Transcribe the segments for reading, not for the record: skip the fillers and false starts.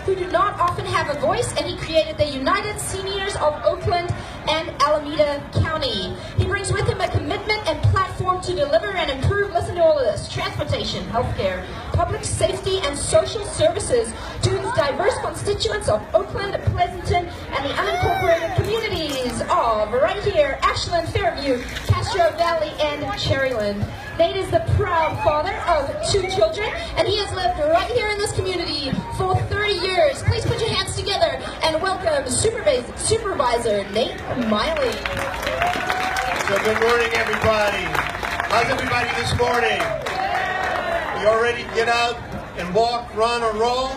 who do not often have a voice, and he created the United Seniors of Oakland and Alameda County. He brings with him a commitment and platform to deliver and improve, listen to all of this, transportation, healthcare, public safety, and social services to the diverse constituents of Oakland, Pleasanton, and the unincorporated communities of right here, Ashland, Fairview, Castro Valley, and Cherryland. Nate is the proud father of 2 children, and he has lived right here in this community for 30 years. Please put your hands together and welcome Supervisor Nate Miley. So good morning, everybody. How's everybody this morning? You all ready to get out and walk, run, or roll?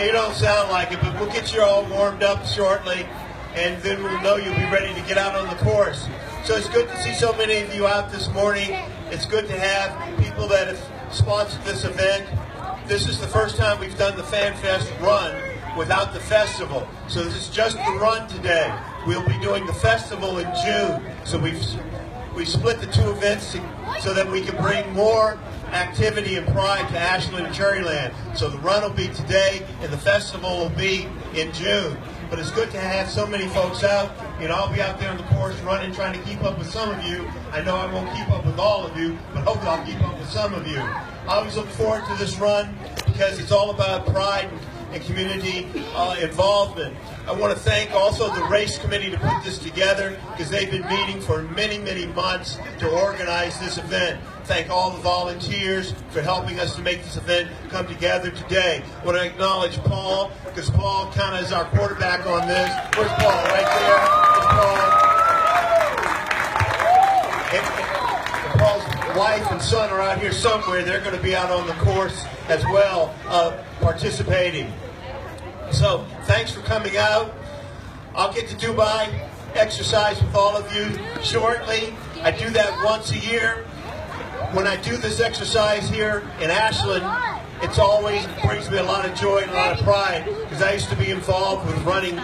You don't sound like it, but we'll get you all warmed up shortly, and then we'll know you'll be ready to get out on the course. So it's good to see so many of you out this morning. It's good to have people that have sponsored this event. This is the first time we've done the FamFest run without the festival. So this is just the run today. We'll be doing the festival in June. So we split the 2 events so that we can bring more activity and pride to Ashland Cherryland. So the run will be today and the festival will be in June. But it's good to have so many folks out. You know, I'll be out there on the course running, trying to keep up with some of you. I know I won't keep up with all of you, but hopefully I'll keep up with some of you. I always look forward to this run because it's all about pride and community involvement. I want to thank also the race committee to put this together because they've been meeting for many, many months to organize this event. Thank all the volunteers for helping us to make this event come together today. I want to acknowledge Paul because Paul kind of is our quarterback on this. Where's Paul? Right there. There's Paul. And Paul's wife and son are out here somewhere. They're going to be out on the course as well, participating. So thanks for coming out. I'll get to Dubai, exercise with all of you shortly. I do that once a year. When I do this exercise here in Ashland, it's always brings me a lot of joy and a lot of pride because I used to be involved with running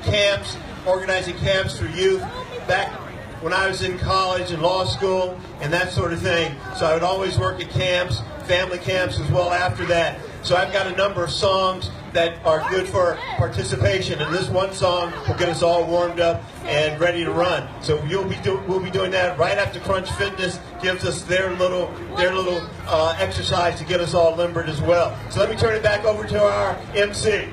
camps, organizing camps for youth back when I was in college and law school and that sort of thing. So I would always work at camps, family camps as well after that. So I've got a number of songs that are good for participation, and this one song will get us all warmed up and ready to run. So we'll be doing that right after Crunch Fitness gives us their little exercise to get us all limbered as well. So let me turn it back over to our MC.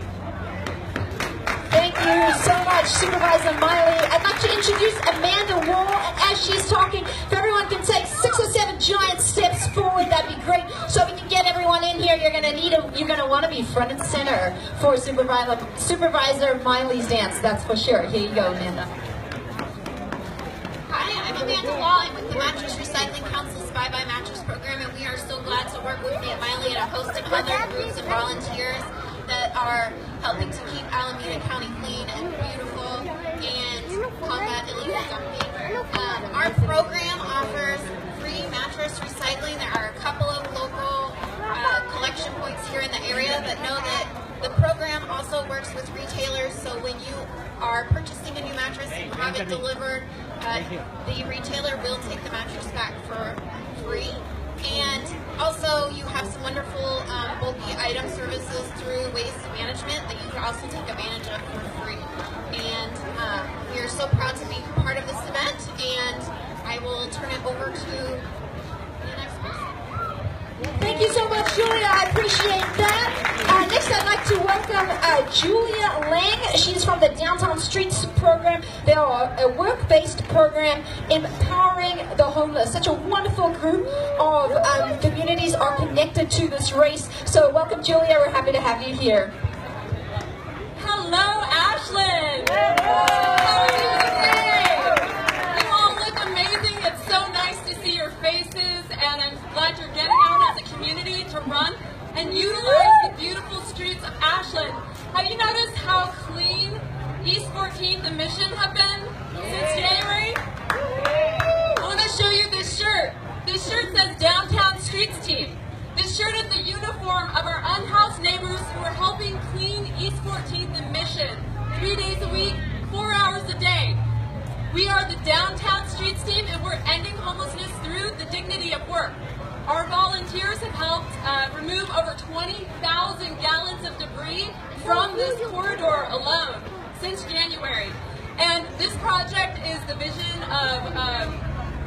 Thank you so much, Supervisor Miley. I'd like to introduce Amanda Wall, and as she's talking, if everyone can take 6 or 7 giant steps forward, that'd be great. So we can get everyone in here. You're gonna want to be front and center for Supervisor Miley's dance. That's for sure. Here you go, Amanda. Hi, I'm Amanda Wall. I'm with the Mattress Recycling Council's Bye Bye Mattress Program, and we are so glad to work with me and Miley and a host of other groups and volunteers that are helping to keep Alameda County clean and beautiful and combat illegal dumping. Our program offers free mattress recycling. There are a couple of local collection points here in the area, but know that the program also works with retailers, so when you are purchasing a new mattress and have it delivered, the retailer will take the mattress back for free. And also, you have some wonderful bulky item services through waste management that you can also take advantage of for free. And we are so proud to be part of this event, and I will turn it over to the next person. Thank you so much, Julia. I appreciate that. Next, I'd like to welcome Julia Lang. She's from the Downtown Streets program. They are a work-based program empowering the homeless. Such a wonderful group of communities are connected to this race. So welcome, Julia. We're happy to have you here. Hello, Ashland. How are you today? You all look amazing. It's so nice to see your faces, and I'm glad you're getting out as a community to run and utilize the beautiful streets of Ashland. Have you noticed how clean East 14th and Mission have been since January? I want to show you this shirt. This shirt says Downtown Streets Team. This shirt is the uniform of our unhoused neighbors who are helping clean East 14th and Mission 3 days a week, 4 hours a day. We are the Downtown Streets Team, and we're ending homelessness through the dignity of work. Our volunteers have helped remove over 20,000 gallons of debris from this corridor alone since January. And this project is the vision of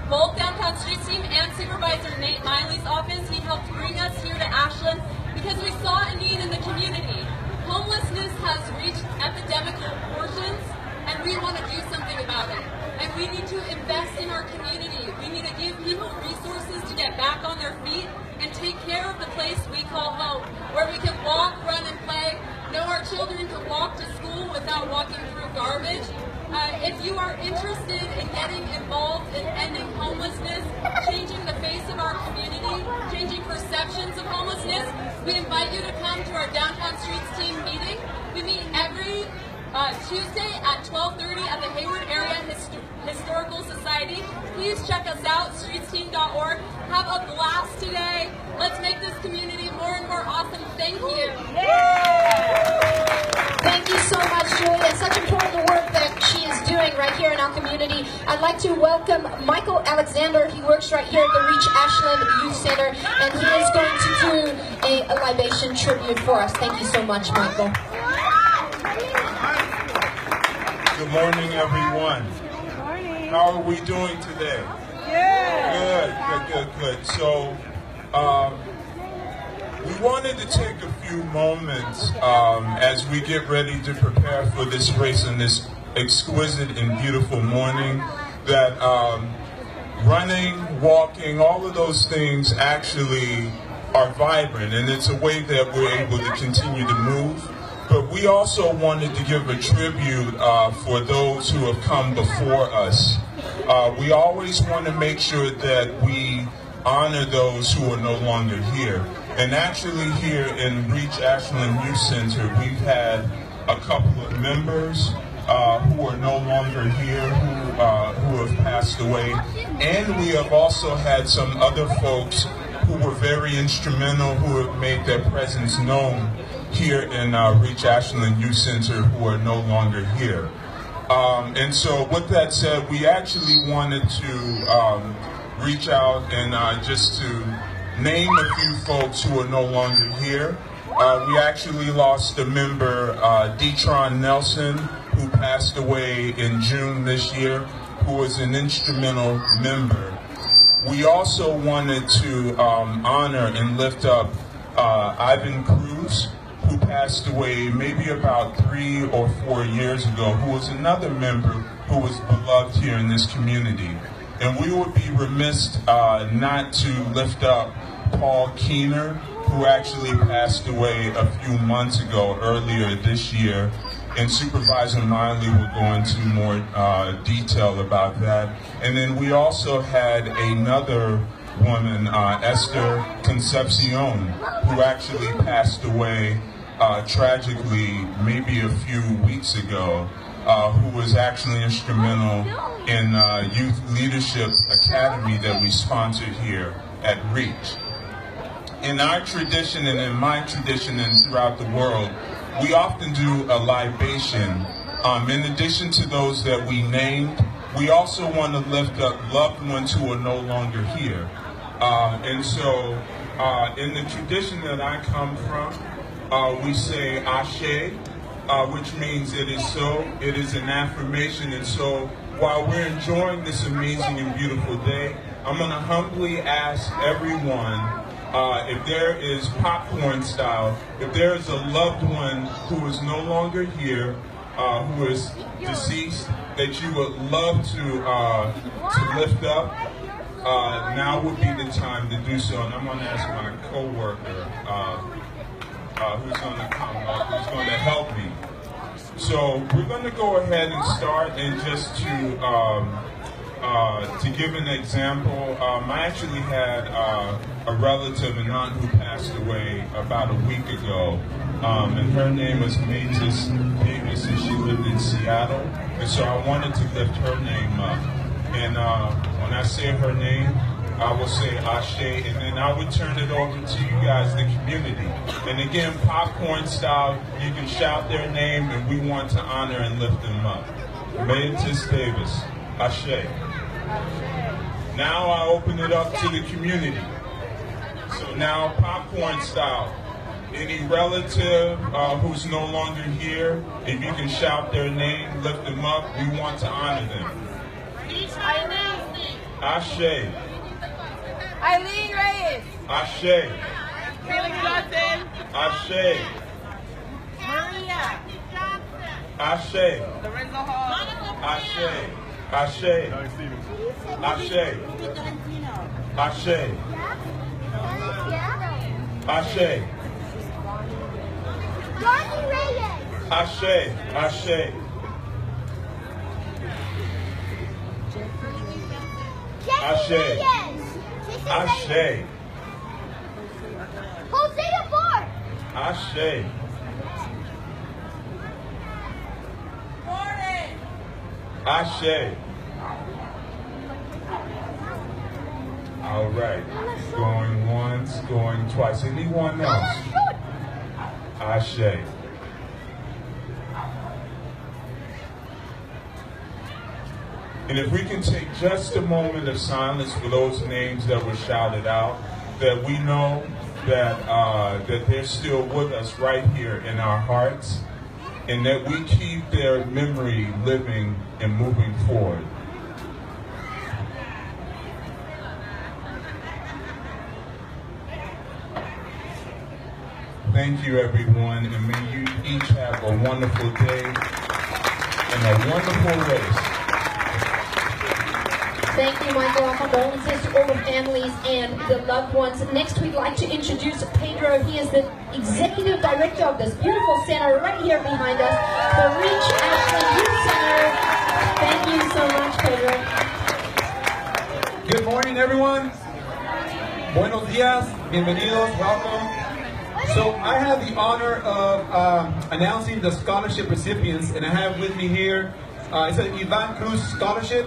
both Downtown Streets team and Supervisor Nate Miley's office. He helped bring us here to Ashland because we saw a need in the community. Homelessness has reached epidemic proportions, and we want to do something about it. And we need to invest in our community. We need to give people resources to get back on their feet and take care of the place we call home, where we can walk, run, and play, know our children can walk to school without walking through garbage. If you are interested in getting involved in ending homelessness, changing the face of our community, changing perceptions of homelessness, we invite you to come to our Downtown Streets team meeting. We meet every Tuesday at 12:30 at the Hayward Area Historical Society. Please check us out, streetsteam.org. Have a blast today. Let's make this community more and more awesome. Thank you. Thank you so much, Julie. It's such important work that she is doing right here in our community. I'd like to welcome Michael Alexander. He works right here at the Reach Ashland Youth Center, and he is going to do a libation tribute for us. Thank you so much, Michael. Good morning, everyone. Good morning. How are we doing today? Good. So, we wanted to take a few moments as we get ready to prepare for this race on this exquisite and beautiful morning, that running, walking, all of those things actually are vibrant, and it's a way that we're able to continue to move. But we also wanted to give a tribute for those who have come before us. We always want to make sure that we honor those who are no longer here. And actually here in Reach Ashland Youth Center, we've had a couple of members who are no longer here, who have passed away. And we have also had some other folks who were very instrumental, who have made their presence known here in Reach Ashland Youth Center, who are no longer here. And so with that said, we actually wanted to reach out and just to name a few folks who are no longer here. We actually lost a member, Detron Nelson, who passed away in June this year, who was an instrumental member. We also wanted to honor and lift up Ivan Cruz, who passed away maybe about 3 or 4 years ago, who was another member who was beloved here in this community. And we would be remiss not to lift up Paul Keener, who actually passed away a few months ago, earlier this year. And Supervisor Miley will go into more detail about that. And then we also had another woman, Esther Concepcion, who actually passed away tragically maybe a few weeks ago, who was actually instrumental in Youth Leadership Academy that we sponsored here at Reach. In our tradition and in my tradition and throughout the world, we often do a libation. In addition to those that we named, we also want to lift up loved ones who are no longer here. And so in the tradition that I come from, we say Ashe, which means it is so. It is an affirmation. And so while we're enjoying this amazing and beautiful day, I'm going to humbly ask everyone, if there is popcorn style, if there is a loved one who is no longer here, who is deceased, that you would love to lift up, now would be the time to do so. And I'm going to ask my co-worker, who's going to come up, who's going to help me. So we're going to go ahead and start, and just to give an example, I actually had a relative, an aunt, who passed away about a week ago, and her name was Mavis Davis, and she lived in Seattle, and so I wanted to lift her name up. And when I say her name, I will say Ashe, and then I would turn it over to you guys, the community. And again, popcorn style, you can shout their name, and we want to honor and lift them up. Mavis Davis, Ashe. Now I open it up to the community. So now, popcorn style, any relative who's no longer here, if you can shout their name, lift them up, we want to honor them. Ashe. Eileen Reyes. Ashe. Felix Johnson. Ashe. Maria. Ashe. Lorenzo Hall. Ashe. Ashe. Ashe. Ashe. Ashe. Ashe. Ashe. Ashe. Ashe. Hosea Ford. Ashe. Ashe. All right. Going once, going twice. Anyone else? Ashe. And if we can take just a moment of silence for those names that were shouted out, that we know that that they're still with us right here in our hearts, and that we keep their memory living and moving forward. Thank you, everyone, and may you each have a wonderful day and a wonderful race. Thank you, Michael. Our condolences to all the families and the loved ones. Next, we'd like to introduce Pedro. He is the executive director of this beautiful center right here behind us, the Reach Ashland Youth Center. Thank you so much, Pedro. Good morning, everyone. Buenos dias, bienvenidos, welcome. So I have the honor of announcing the scholarship recipients, and I have with me here, it's an Ivan Cruz scholarship,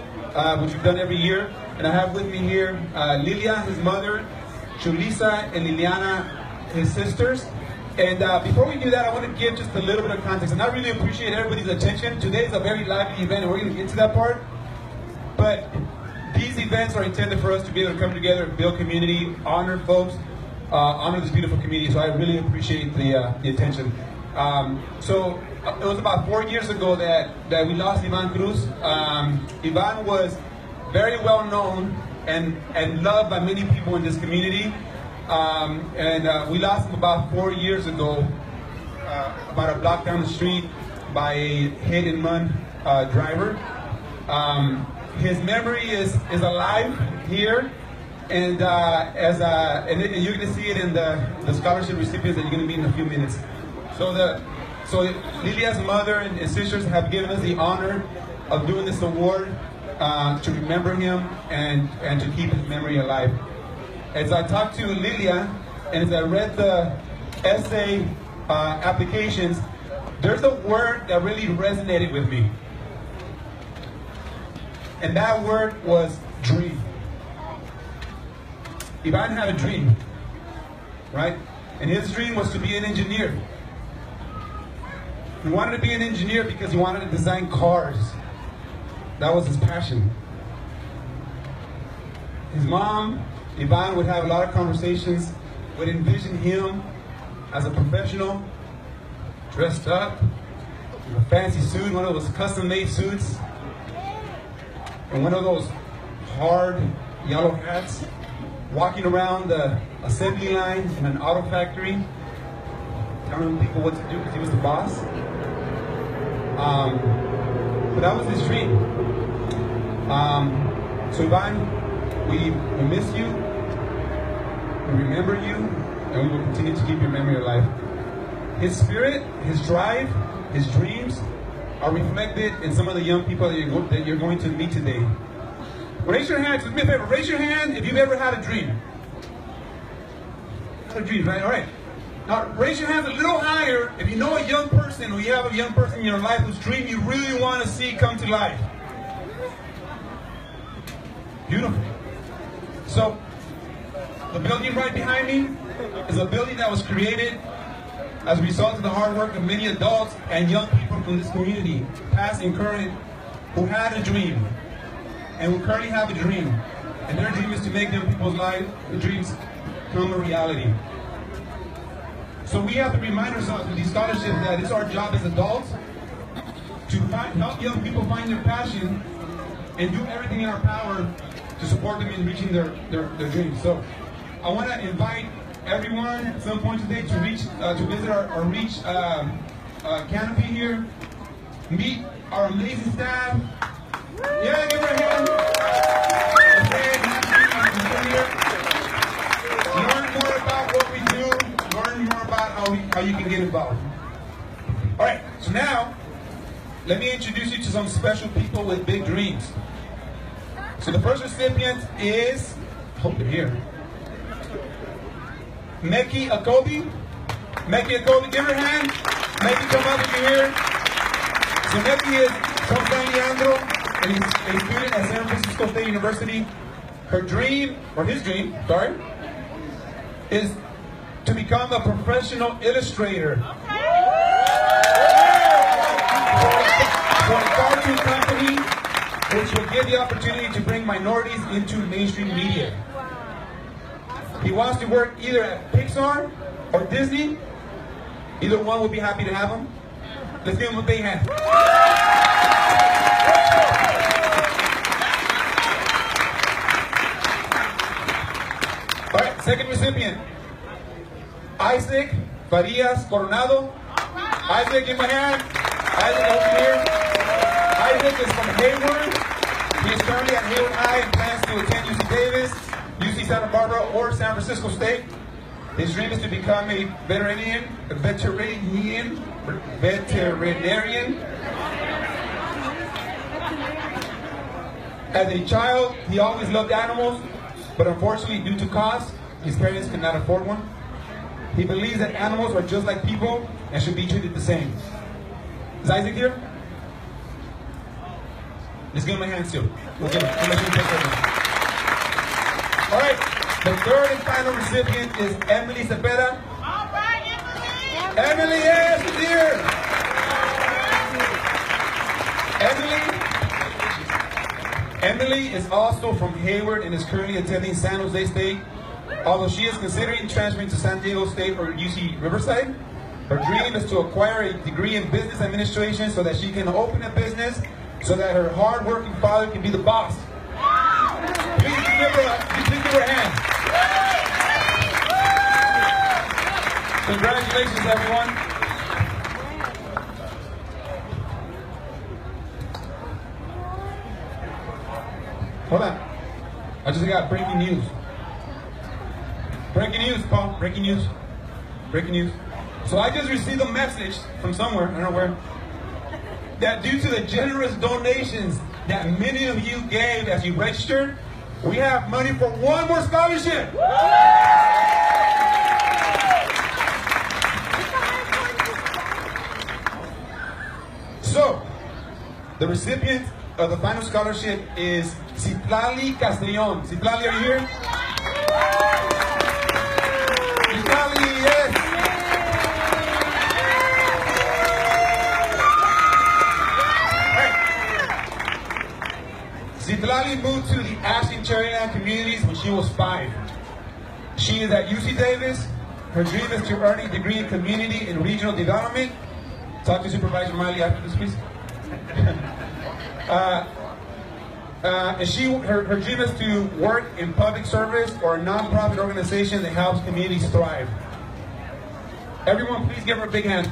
which we've done every year. And I have with me here Lilia, his mother, Chulisa and Liliana, his sisters. And before we do that, I want to give just a little bit of context. And I really appreciate everybody's attention. Today is a very lively event, and we're going to get to that part. But these events are intended for us to be able to come together and build community, honor folks, honor this beautiful community. So I really appreciate the attention. So it was about 4 years ago that we lost Ivan Cruz. Ivan was very well known and loved by many people in this community. We lost him about 4 years ago, about a block down the street by a hit-and-run driver. His memory is alive here, and and you're going to see it in the scholarship recipients that you're going to meet in a few minutes. So Lilia's mother and sisters have given us the honor of doing this award to remember him and to keep his memory alive. As I talked to Lilia and as I read the essay applications, there's a word that really resonated with me. And that word was dream. Ivan had a dream, right? And his dream was to be an engineer. He wanted to be an engineer because he wanted to design cars. That was his passion. His mom, Ivan, would have a lot of conversations, would envision him as a professional, dressed up, in a fancy suit, one of those custom-made suits, and one of those hard yellow hats, walking around the assembly line in an auto factory, telling people what to do because he was the boss. But that was his dream. So Ivan, we miss you, we remember you, and we will continue to keep your memory alive. His spirit, his drive, his dreams are reflected in some of the young people that you're going to meet today. Raise your hands, do me a favor, raise your hand if you've ever had a dream. Had a dream, right? All right. Now, raise your hands a little higher if you know a young person or you have a young person in your life whose dream you really want to see come to life. Beautiful. So, the building right behind me is a building that was created as a result of the hard work of many adults and young people from this community, past and current, who had a dream and who currently have a dream. And their dream is to make young people's lives, the dreams, become a reality. So we have to remind ourselves with these scholarships that it's our job as adults to help young people find their passion and do everything in our power to support them in reaching their dreams. So I want to invite everyone at some point today to visit our Reach canopy here, meet our amazing staff. Yeah, give her a hand. Okay, learn more about what we do. Learn more about how you can get involved. All right, so now let me introduce you to some special people with big dreams. So the first recipient is, hope they're here, Meki Akobi. Meki Akobi, give her a hand. Meki, come up if you're here. So Meki is from San Leandro and he's a student at San Francisco State University. Her dream, or his dream, sorry, is to become a professional illustrator for a cartoon company, which will give the opportunity to bring minorities into mainstream media. He wants to work either at Pixar or Disney. Either one will be happy to have him. Let's give him a big hand. All right, second recipient, Isaac Farias Coronado. Isaac, give him a hand. Isaac, over here. Isaac is from Hayward. He is currently at Hayward High and plans to attend UC Davis, UC Santa Barbara, or San Francisco State. His dream is to become a veterinarian. As a child, he always loved animals, but unfortunately, due to cost, his parents could not afford one. He believes that animals are just like people and should be treated the same. Is Isaac here? Let's give him a hand too. We'll give him. All right. The third and final recipient is Emily Cepeda. All right, Emily. Emily, yes, is here. Emily is also from Hayward and is currently attending San Jose State. Although she is considering transferring to San Diego State or UC Riverside, her dream is to acquire a degree in business administration so that she can open a business so that her hard-working father can be the boss. Please give her a hand. Congratulations, everyone. Hold on. I just got breaking news. Breaking news, Paul. Breaking news. Breaking news. So I just received a message from somewhere, I don't know where, that due to the generous donations that many of you gave as you registered, we have money for one more scholarship. So, the recipient of the final scholarship is Citlali Castellon. Citlali, are you here? Citlali, yes. Citlali moved to the Ashland Cherryland communities when she was 5. She is at UC Davis. Her dream is to earn a degree in community and regional development. Talk to Supervisor Miley after this, please. And her dream is to work in public service or a non-profit organization that helps communities thrive. Everyone, please give her a big hand.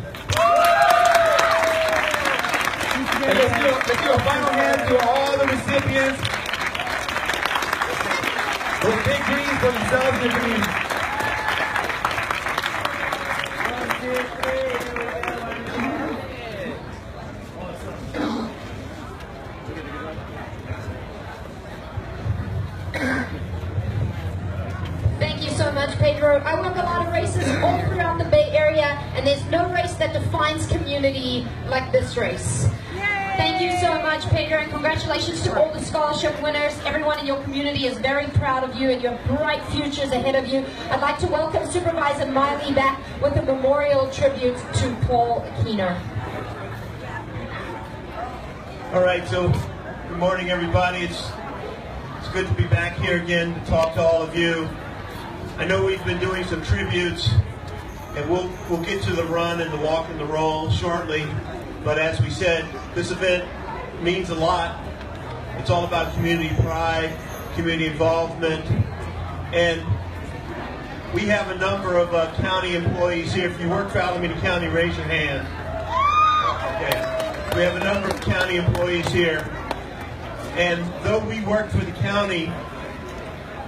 And let's do a final hand to all the recipients with big dreams for themselves and their community. Thank you so much, Pedro. I work a lot of races all throughout the Bay Area, and there's no race that defines community like this race. Thank you so much, Pedro, and congratulations to all the scholarship winners. Everyone in your community is very proud of you and your bright futures ahead of you. I'd like to welcome Supervisor Miley back with a memorial tribute to Paul Keener. All right, so good morning, everybody. It's good to be back here again to talk to all of you. I know we've been doing some tributes and we'll get to the run and the walk and the roll shortly. But as we said, this event means a lot. It's all about community pride, community involvement, and we have a number of county employees here. If you work for Alameda County, raise your hand. Okay. We have a number of county employees here. And though we work for the county,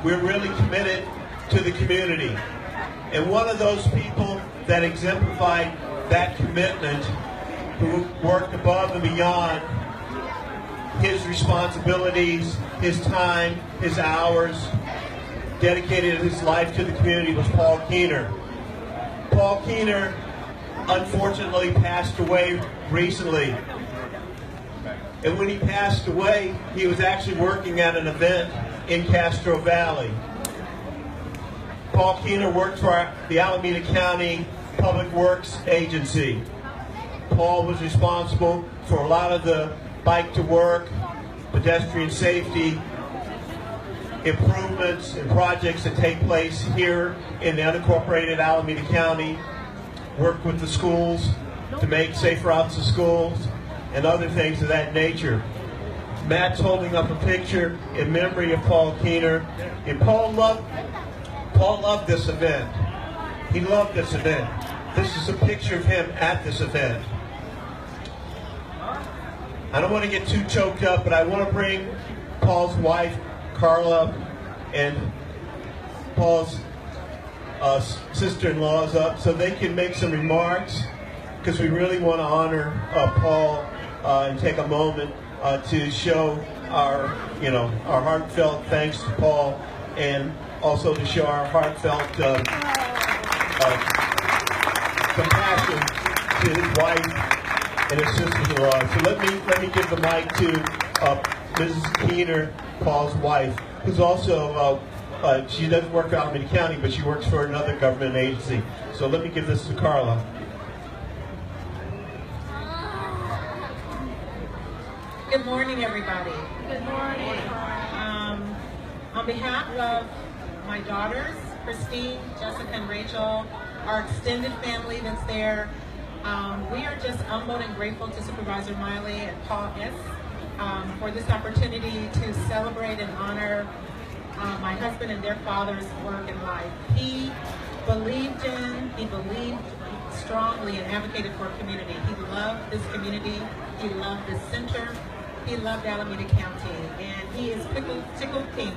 we're really committed to the community. And one of those people that exemplified that commitment, who worked above and beyond his responsibilities, his time, his hours, dedicated his life to the community, was Paul Keener. Paul Keener unfortunately passed away recently. And when he passed away, he was actually working at an event in Castro Valley. Paul Keener worked for the Alameda County Public Works Agency. Paul was responsible for a lot of the bike to work, pedestrian safety improvements and projects that take place here in the unincorporated Alameda County. Worked with the schools to make safe routes to schools and other things of that nature. Matt's holding up a picture in memory of Paul Keener. And Paul loved this event. He loved this event. This is a picture of him at this event. I don't want to get too choked up, but I want to bring Paul's wife, Carla, and Paul's sister-in-laws up so they can make some remarks, because we really want to honor Paul and take a moment to show our heartfelt thanks to Paul, and also to show our heartfelt compassion to his wife and his sister-in-law. So let me give the mic to Mrs. Keener, Paul's wife, who's also she doesn't work for Alameda County, but she works for another government agency. So let me give this to Carla. Good morning, everybody. Good morning. On behalf of my daughters, Christine, Jessica, and Rachel, our extended family that's there, we are just humbled and grateful to Supervisor Miley and Paul S. For this opportunity to celebrate and honor my husband and their father's work and life. He believed strongly and advocated for community. He loved this community. He loved this center. He loved Alameda County. And he is tickled pink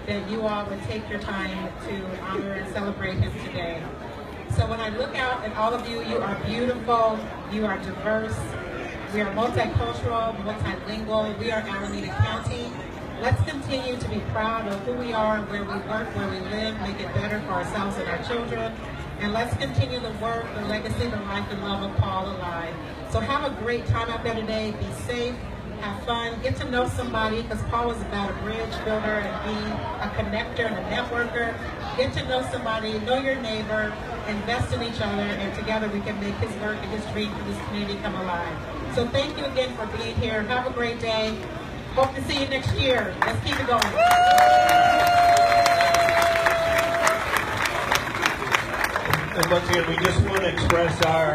that you all would take your time to honor and celebrate him today. So when I look out at all of you, you are beautiful, you are diverse, we are multicultural, multilingual, we are Alameda County. Let's continue to be proud of who we are, where we work, where we live, make it better for ourselves and our children. And let's continue the work, the legacy, the life, and love of Paul alive. So have a great time out there today. Be safe, have fun, get to know somebody, because Paul is about a bridge builder and being a connector and a networker. Get to know somebody, know your neighbor, invest in each other, and together we can make his work and his dream for this community come alive. So thank you again for being here. Have a great day. Hope to see you next year. Let's keep it going. And once again, we just want to express our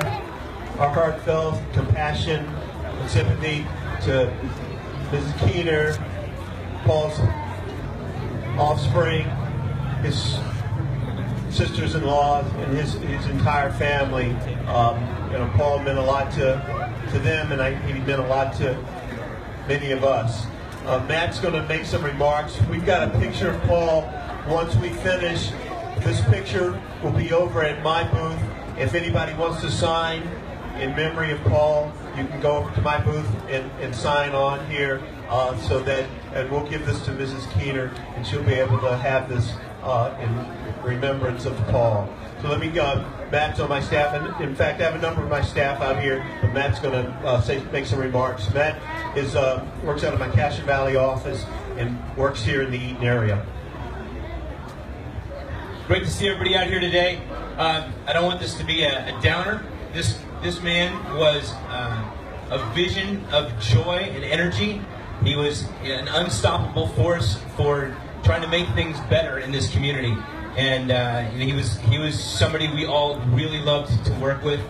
heartfelt compassion and sympathy to Mrs. Keener, Paul's offspring, his sisters-in-law, and his entire family. Paul meant a lot to them, and he meant a lot to many of us. Matt's going to make some remarks. We've got a picture of Paul. Once we finish, this picture will be over at my booth. If anybody wants to sign in memory of Paul, you can go over to my booth and sign on here, and we'll give this to Mrs. Keener, and she'll be able to have this in remembrance of Paul. So let me go. Matt's on my staff, and in fact, I have a number of my staff out here, but Matt's going to make some remarks. Matt works out of my Castro Valley office and works here in the Eaton area. Great to see everybody out here today. I don't want this to be a downer. This man was a vision of joy and energy. He was an unstoppable force for trying to make things better in this community. and he was somebody we all really loved to work with,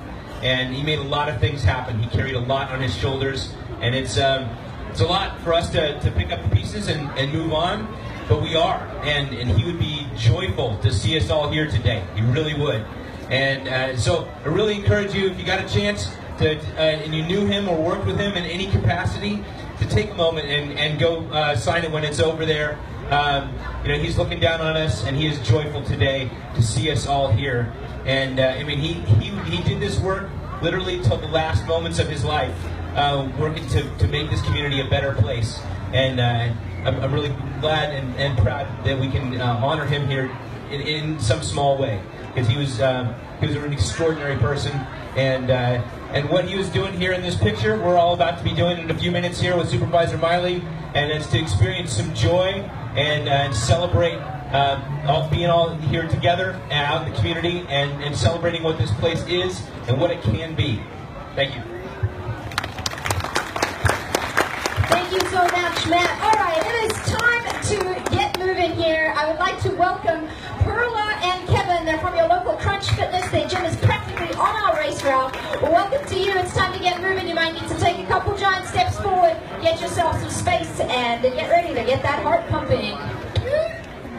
and he made a lot of things happen. He carried a lot on his shoulders, and it's a lot for us to pick up the pieces and move on, but we are, and he would be joyful to see us all here today. He really would. And so I really encourage you, if you got a chance to, and you knew him or worked with him in any capacity, to take a moment and go sign it when it's over there. He's looking down on us, and he is joyful today to see us all here. And he did this work literally till the last moments of his life, working to make this community a better place. And I'm really glad and proud that we can honor him here in some small way, because he was an extraordinary person, and what he was doing here in this picture, we're all about to be doing in a few minutes here with Supervisor Miley, and it's to experience some joy and celebrate being all here together out in the community and celebrating what this place is and what it can be. Thank you. Thank you so much, Matt. All right, it is time to get moving here. I would like to welcome Perla and Kevin. They're from your local Crunch Fitness. Their gym is practically on our race route. Welcome to you. It's time to get moving. You might need to take a couple giant steps forward, get yourself some space, and get ready to get that heart pumping.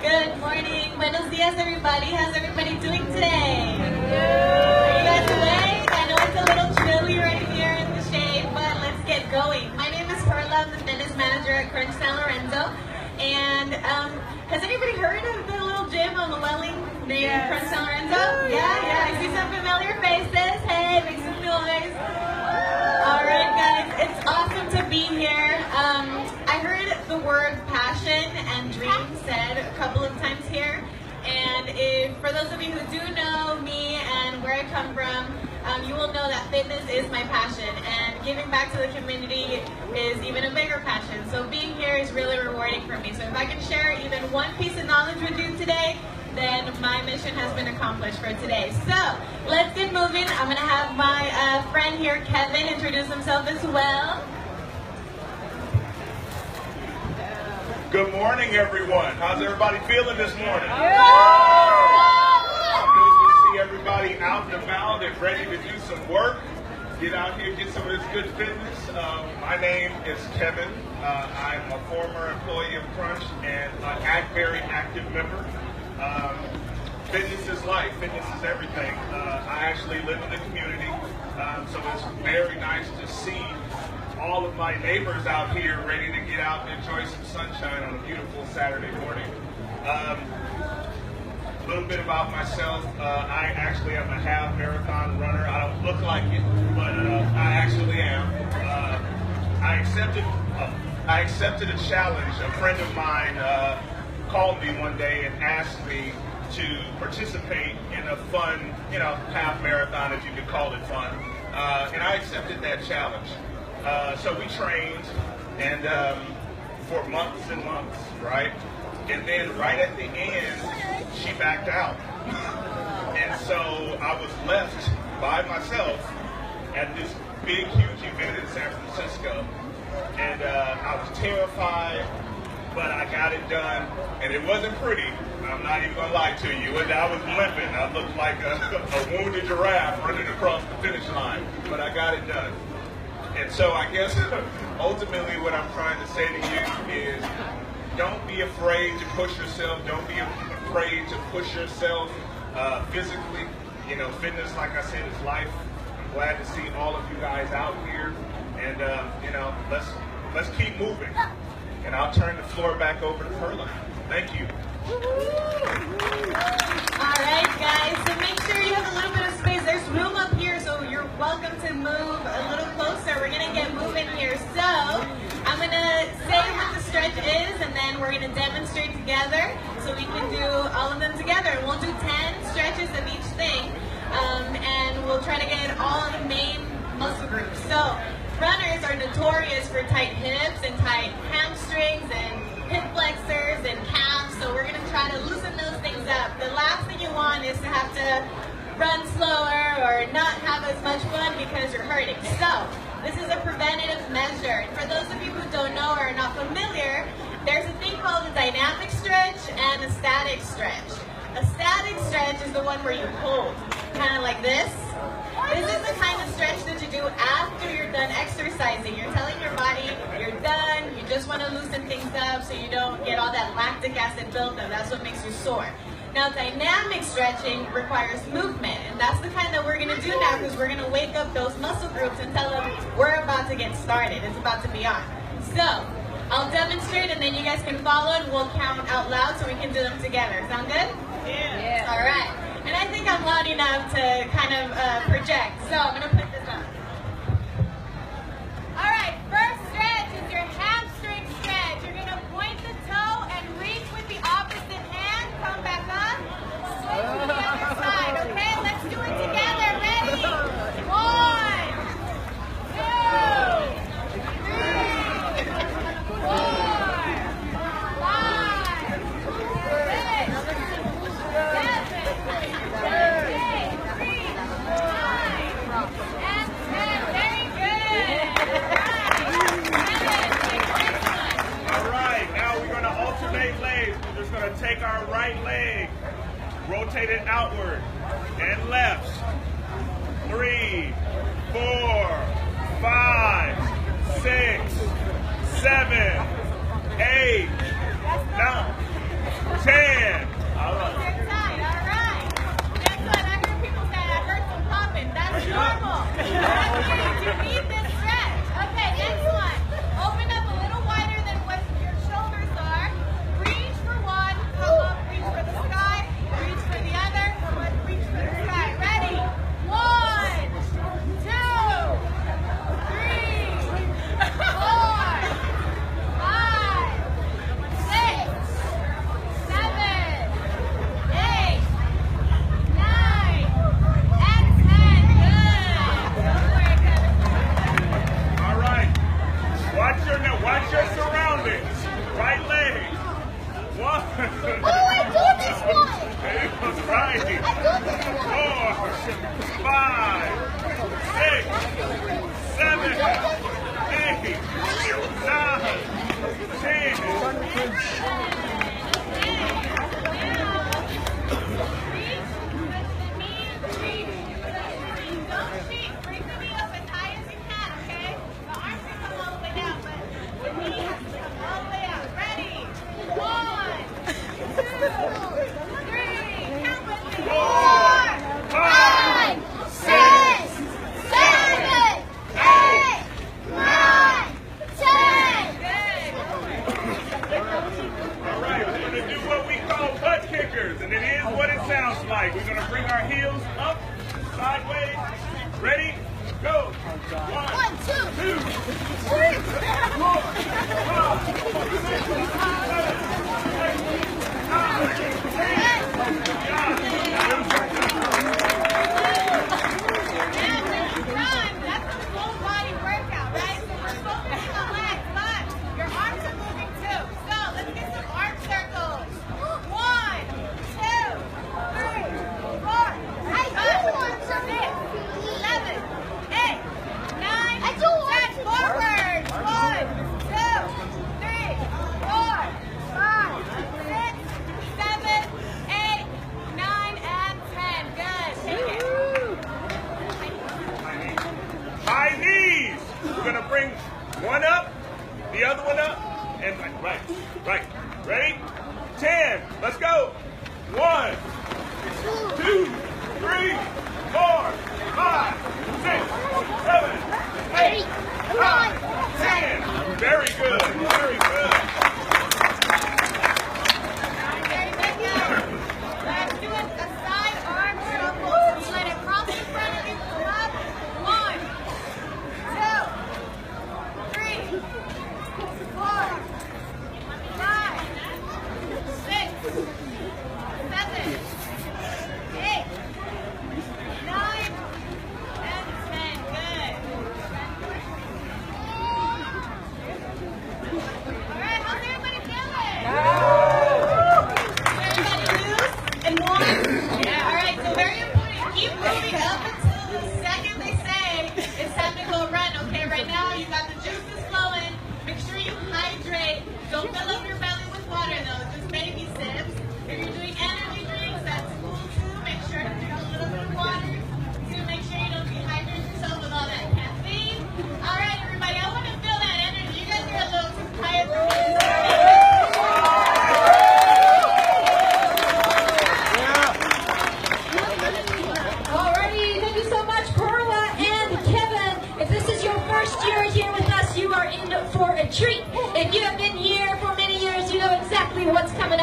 Good morning. Buenos dias, everybody. How's everybody doing today? Are you guys awake? I know it's a little chilly right here in the shade, but let's get going. My name is Perla. I'm the fitness manager at Crunch San Lorenzo. And has anybody heard of the little gym on Llewellyn named Crunch San Lorenzo? Yeah. I see some familiar faces. Hey, make some noise. All right, guys. It's awesome to be here. I heard the word passion and dream said a couple of times here. And for those of you who do know me and where I come from, you will know that fitness is my passion, and giving back to the community is even a bigger passion. So being here is really rewarding for me. So if I can share even one piece of knowledge with you today, then my mission has been accomplished for today. So let's get moving. I'm going to have my friend here, Kevin, introduce himself as well. Good morning, everyone. How's everybody feeling this morning? Good to see everybody out and about and ready to do some work. Get out here, get some of this good fitness. My name is Kevin. I'm a former employee of Crunch and a very active member. Fitness is life. Fitness is everything. I actually live in the community, so it's very nice to see all of my neighbors out here ready to get out and enjoy some sunshine on a beautiful Saturday morning. A little bit about myself. I actually am a half marathon runner. I don't look like it, but I actually am. I accepted a challenge. A friend of mine called me one day and asked me to participate in a fun, half marathon, if you could call it fun. And I accepted that challenge. So we trained, and for months and months, right? And then right at the end, she backed out. And so I was left by myself at this big, huge event in San Francisco. And I was terrified, but I got it done. And it wasn't pretty. I'm not even going to lie to you. I was limping. I looked like a wounded giraffe running across the finish line. But I got it done. And so I guess ultimately what I'm trying to say to you is don't be afraid to push yourself. Don't be afraid to push yourself physically. Fitness, like I said, is life. I'm glad to see all of you guys out here. And, let's keep moving. And I'll turn the floor back over to Perla. Thank you. All right, guys. So make sure you have a little bit of space. There's room up here, so you're welcome to move a little closer. We're going to get moving here. So I'm going to say what the stretch is, and then we're going to demonstrate together so we can do all of them together. We'll do 10 stretches of each thing, and we'll try to get all of the main muscle groups. So runners are notorious for tight hips and tight hamstrings and hip flexors and calves, so we're going to try to loosen those things up. The last thing you want is to have to run slower or not have as much fun because you're hurting. So this is a preventative measure. And for those of you who don't know or are not familiar, there's a thing called a dynamic stretch and a static stretch. A static stretch is the one where you hold, kind of like this. This is the kind of stretch that you do after you're done exercising. You're telling your body you're done, you just want to loosen things up so you don't get all that lactic acid buildup. That's what makes you sore. Now, dynamic stretching requires movement, and that's the kind that we're going to do now because we're going to wake up those muscle groups and tell them we're about to get started. It's about to be on. So, I'll demonstrate and then you guys can follow and we'll count out loud so we can do them together. Sound good? Yeah. All right. And I think I'm loud enough to kind of project. So I'm going to put this up. All right. First stretch is your hamstring stretch. You're going to point the toe and reach with the opposite hand. Come back up. Switch to the other side. Okay? Let's do it together. Ready? 1, 2, 3, 4, 5, 6, 7, 8, 9, 10. Very good. All right, now we're going to alternate legs. We're just going to take our right leg, rotate it outward, and left. 3, 4, 5, 6, 7, 8, 9, 10. All right. Next one, I hear people say I heard some popping. That's normal. That means you need this stretch. Okay, next one. Open up a little wider than what your shoulders are. Reach for one, come up, reach for the sky, reach for the other, come up, reach for the sky. Ready? 1, 2, 3, 4, 5, 6, 7, 8, 9, and 10. Good. All right. Watch your surroundings. Right leg. 1. Oh, I do this one. That's right. I do this one. 4, 5, 6, 7, 8, 9, and it is what it sounds like. We're going to bring our heels up, sideways. Ready? Go. 1, 2, 3, 4, 5, 6, 7, bring one up, the other one up, and right. Ready? 10. Let's go. 1, 2, 3, 4, 5, 6, 7, 8, 9, 10. Very good. Very good. Let's do a side arm circle. You let it cross in front of you. Up. 1, 2, 3, 4, 5, 6, 7, 8, 9, and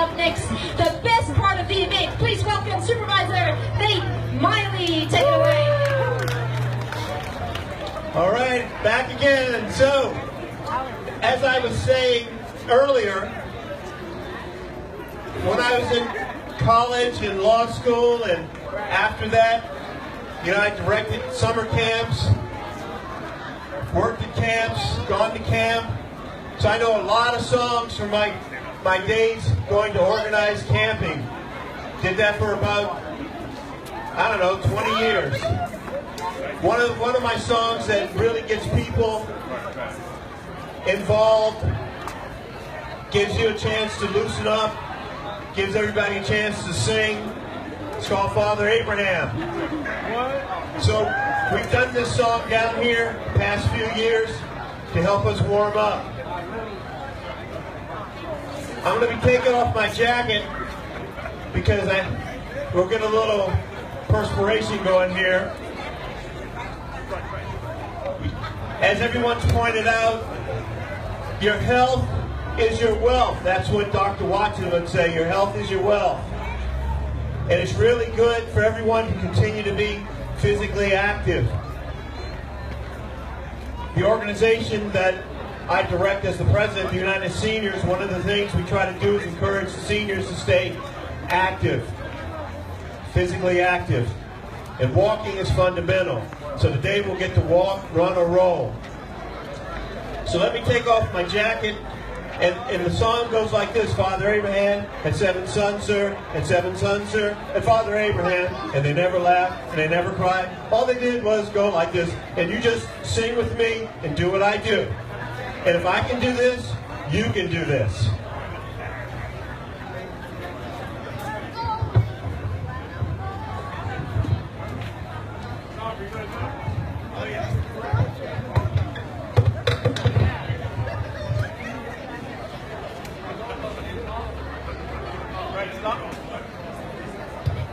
up next, the best part of the event. Please welcome Supervisor Nate Miley. Take it away. All right, back again. So, as I was saying earlier, when I was in college and law school, and after that, you know, I directed summer camps, worked at camps, gone to camp. So I know a lot of songs from my days going to organized camping. Did that for about, I don't know, 20 years. One of my songs that really gets people involved, gives you a chance to loosen up, gives everybody a chance to sing. It's called Father Abraham. So we've done this song down here the past few years to help us warm up. I'm going to be taking off my jacket because we'll get a little perspiration going here. As everyone's pointed out, your health is your wealth. That's what Dr. Watson would say. Your health is your wealth. And it's really good for everyone to continue to be physically active. The organization that I direct as the president of the United Seniors, one of the things we try to do is encourage the seniors to stay active, physically active. And walking is fundamental. So today we'll get to walk, run, or roll. So let me take off my jacket. And the song goes like this: Father Abraham had 7 sons, sir, and 7 sons, sir, and Father Abraham, and they never laughed, and they never cried. All they did was go like this, and you just sing with me and do what I do. And if I can do this, you can do this.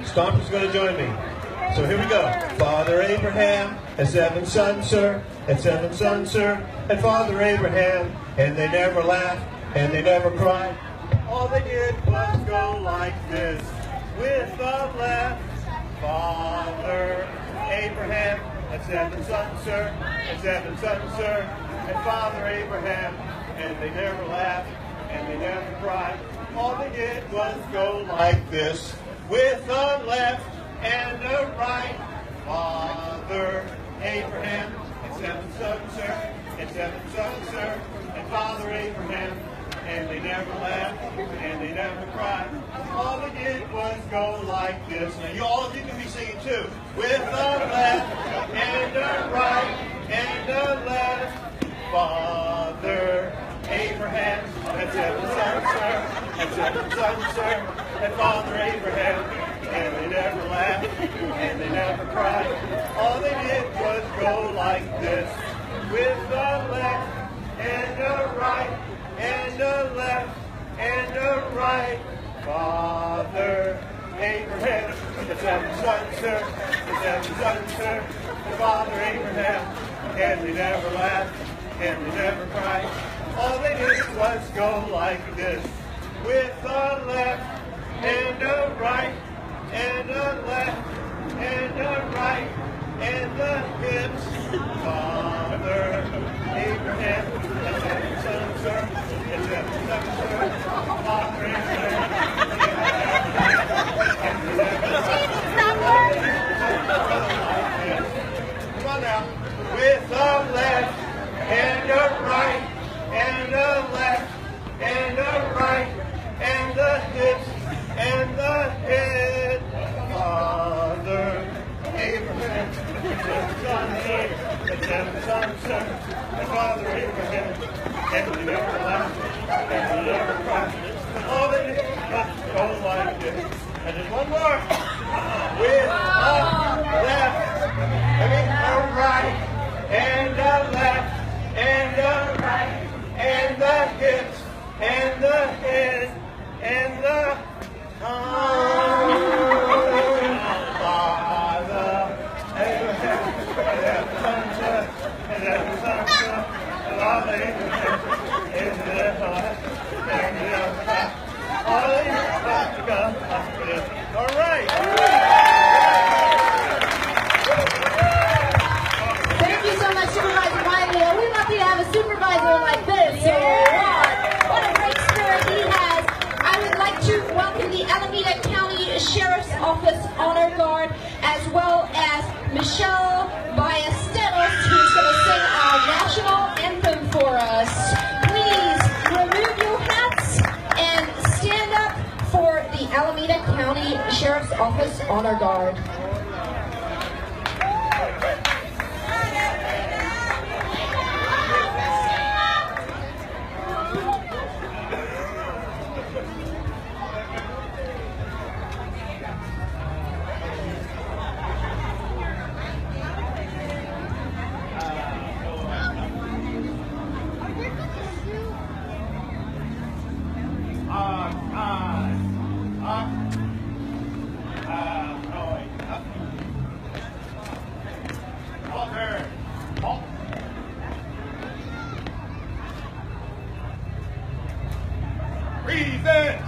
Stomper's going to join me. So here we go. Father Abraham had 7 sons, sir, and 7 sons, sir, and Father Abraham, and they never laughed, and they never cried. All they did was go like this, with the left. Father Abraham had 7 sons, sir, and 7 sons, sir, and Father Abraham, and they never laughed, and they never cried. All they did was go like this, with the left and the right. Father Abraham and 7 sons, sir, and 7 sons, sir, and Father Abraham, and they never laughed, and they never cried. All they did was go like this. Now all of you can be singing too. With the left and the right and the left. Father Abraham and 7 sons, sir, and 7 sons, sir, and Father Abraham, and they never laughed, and they never cried. All they did was go like this, with the left and the right, and the left and the right. Father Abraham, and 7 sons, sir, and 7 sons, sir, and Father Abraham, and they never laughed, and they never cried. All they did was go like this, with the left and the right, and the left and the right, and the hips. Father Abraham, and 7 sons, sir, and 7 sons, sir, Father Abraham, come on now, with the left and the right, and the left and the right, and the hips and the head. Father Abraham, and 7 sons, sir, and 7 sons, sir, and Father Abraham, and they never laughed, and they never cried. All they did was go like this. And there's one more. With the left, the right, and the left, and the right, and the hips, and the head, and the Father Abraham, and 7 sons, and 7 sons, and Father Abraham, and the all they Office Honor Guard. Present.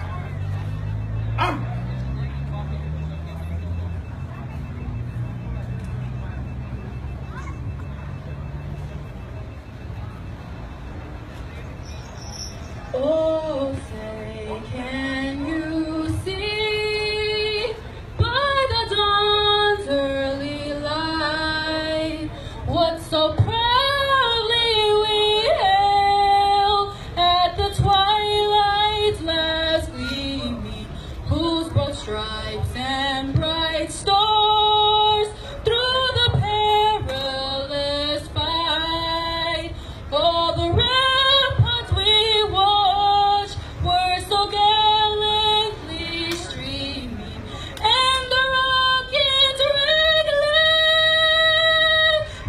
Oh, say, can you see by the dawn's early light what so proudly we hailed at the twilight's last gleaming, whose broad stripes and bright stars through the perilous fight, all the ramparts we watched were so gallantly streaming, and the rocket's red glare,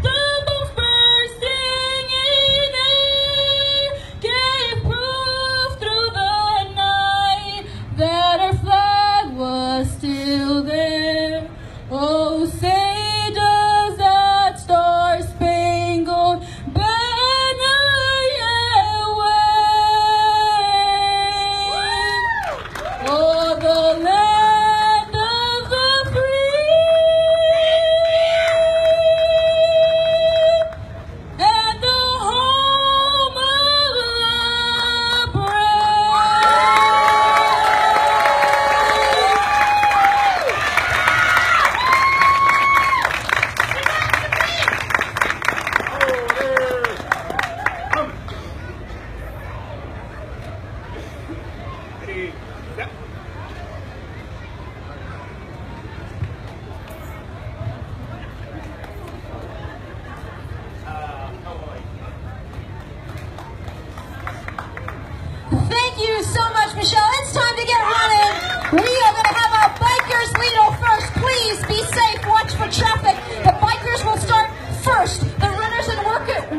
thunderbolts bursting in air, gave proof through the night that our flag was still there. Oh, say does that star-spangled banner yet wave? Oh, the land of the free and the home of the brave. Thank you so much, Michelle. It's time to get running. We are going to have our bikers lead off first. Please be safe. Watch for traffic. The bikers will start first. The runners and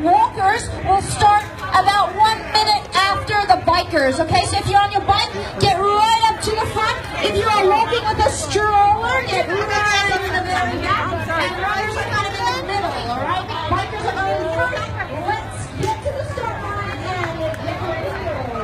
walkers will start about 1 minute after the bikers. Okay, so if you're on your bike, get right up to the front. If you are walking with a stroller, get right up to the very back. And runners are kind of in the middle, all right? Bikers are going first. Let's get to the start line and get ready to go.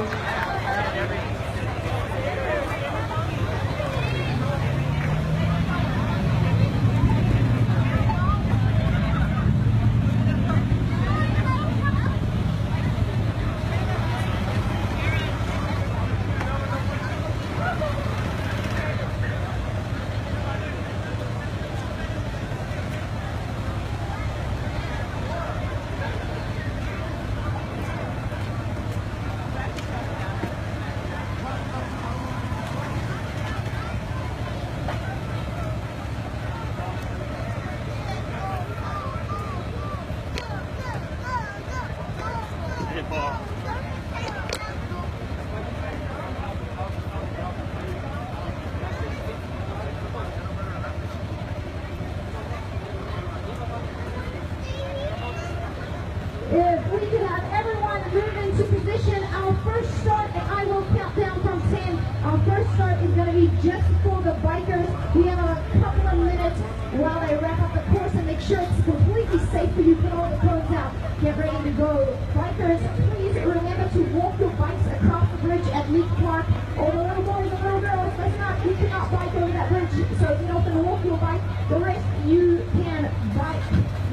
If we could have everyone move into position, our first start, and I will count down from 10. Our first start is going to be just for the bikers. We have a couple of minutes while they wrap up the course and make sure it's completely safe for you. Put all the cones out. Get ready to go. Bikers, please remember to walk your bikes across the bridge at Leak Park. All the little boys and little girls, you cannot bike over that bridge. So if you're not going to walk your bike, the rest you can bike.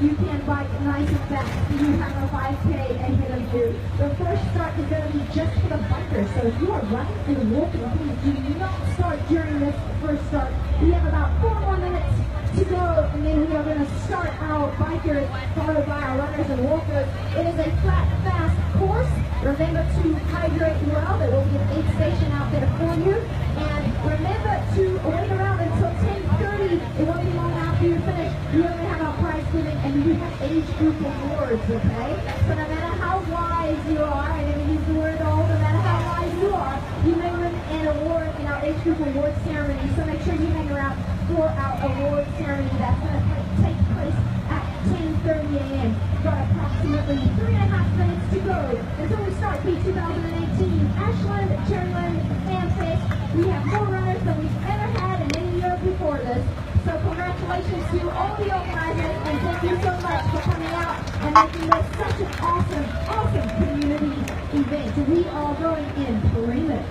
You can bike nice and fast. You have a 5K ahead of you. The first start is going to be just for the bikers. So if you are running and walking, please do not start during this first start. We have about 4 more minutes to go, and then we are going to start our bikers, followed by our runners and walkers. It is a flat, fast course. Remember to hydrate well. There will be an aid station out there for you. And remember to wait around until 10 leave. It won't be long after you finish. We only have our prize giving, and we have age group awards, okay? So no matter how wise you are, I didn't use the word old, no matter how wise you are, you may win an award in our age group award ceremony. So make sure you hang around for our award ceremony that's going to take place at 10:30 a.m. Got approximately 3.5 minutes to go until we start the 2018 Ashland Cherryland FamFest. We have more runners than we've ever had in any year before this. So congratulations to all the organizers, and thank you so much for coming out and making this such an awesome, awesome community event. We are going in 3 minutes.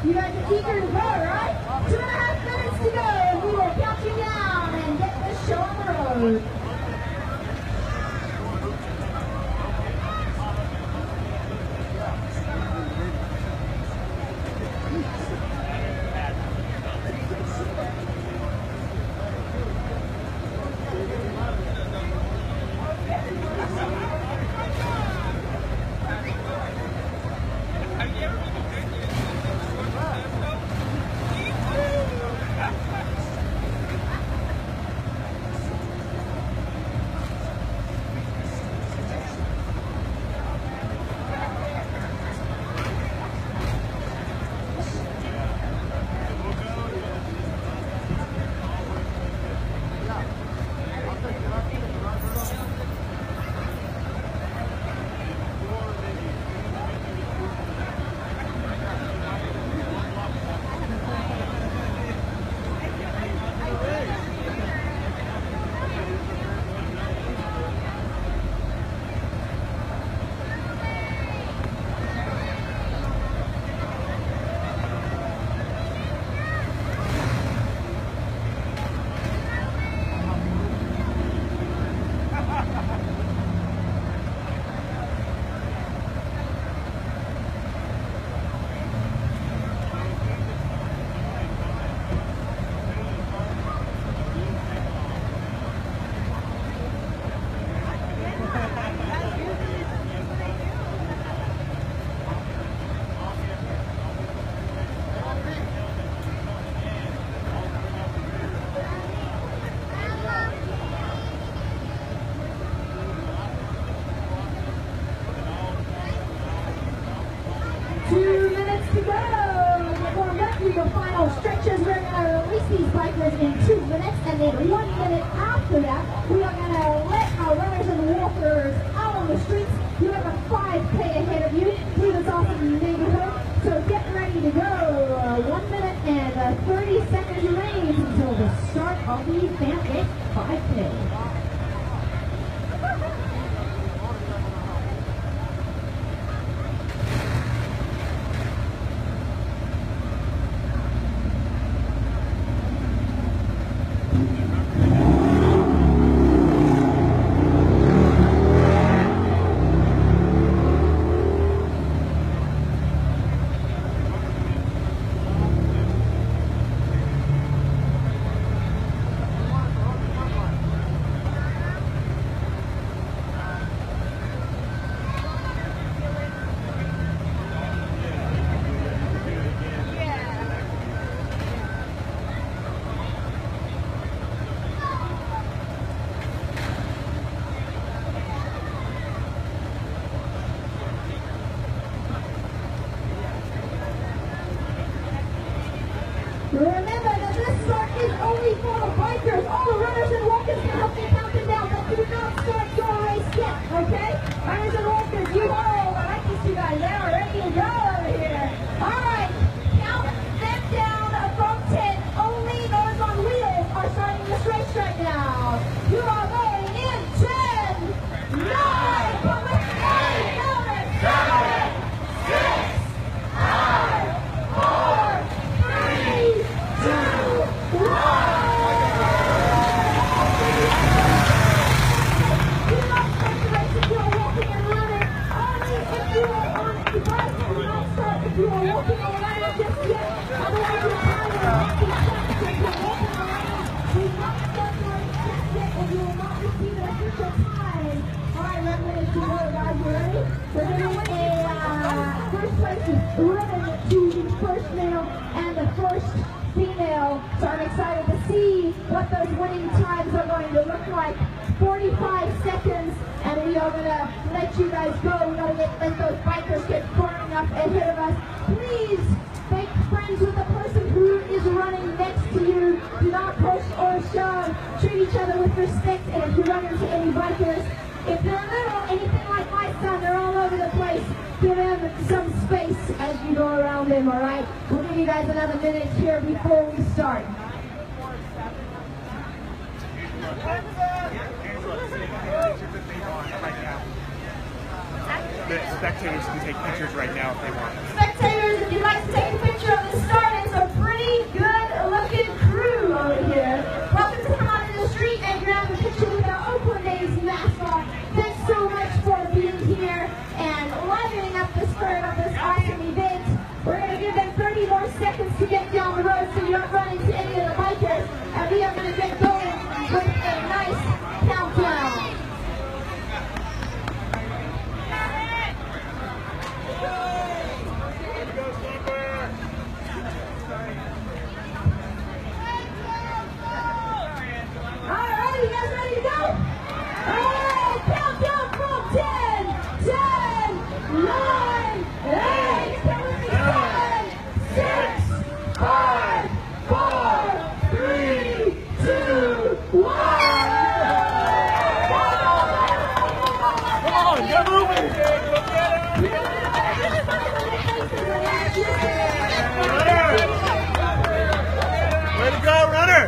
You guys are eager to go, right? 2.5 minutes to go, and we will count you down and get this show on the road. Stretches. We're going to release these bikers in 2 minutes, and then 1 minute after that, we are going to let our runners and walkers out on the streets. You have a 5K ahead of you through this awesome neighborhood, so get ready to go. 1 minute and 30 seconds remains until the start of the FamFest 5K. 'Cause all the runners and walkers can help you count them down, but do not start your The bus will not start if you are walking around just yet. Otherwise, you're tired of walking fast if you're walking around. We've not started just yet, and you will not receive an official time. All right, 11 minutes to go, guys. You ready? We're doing a first place is ribbon to the first male and the first female. So I'm excited to see what those winning times are going to look like. 45 seconds, and we are going to let you guys go. We're going to let those bikers get burning up ahead of us. Please make friends with the person who is running next to you. Do not push or shove. Treat each other with respect, and if you run into any bikers, if they're little, anything like my son, they're all over the place, give them some space as you go around them, all right? We'll give you guys another minute here before we start. The spectators can take pictures right now if they want. Spectators, if you'd like to take a picture of the start, it's a pretty good looking crew over here. Welcome to come out in the street and grab a picture with our Oakland A's mascot. Thanks so much for being here and livening up the spirit of this awesome event. We're going to give them 30 more seconds to get down the road so you don't run into any of the bikers. And we are going to get going with a nice countdown. Alright, you guys ready to go? Alright, countdown from 10, 9, 8, 7, 6, 5, 4, 3, 2, 1. Come on, get moving! Way to go, runner!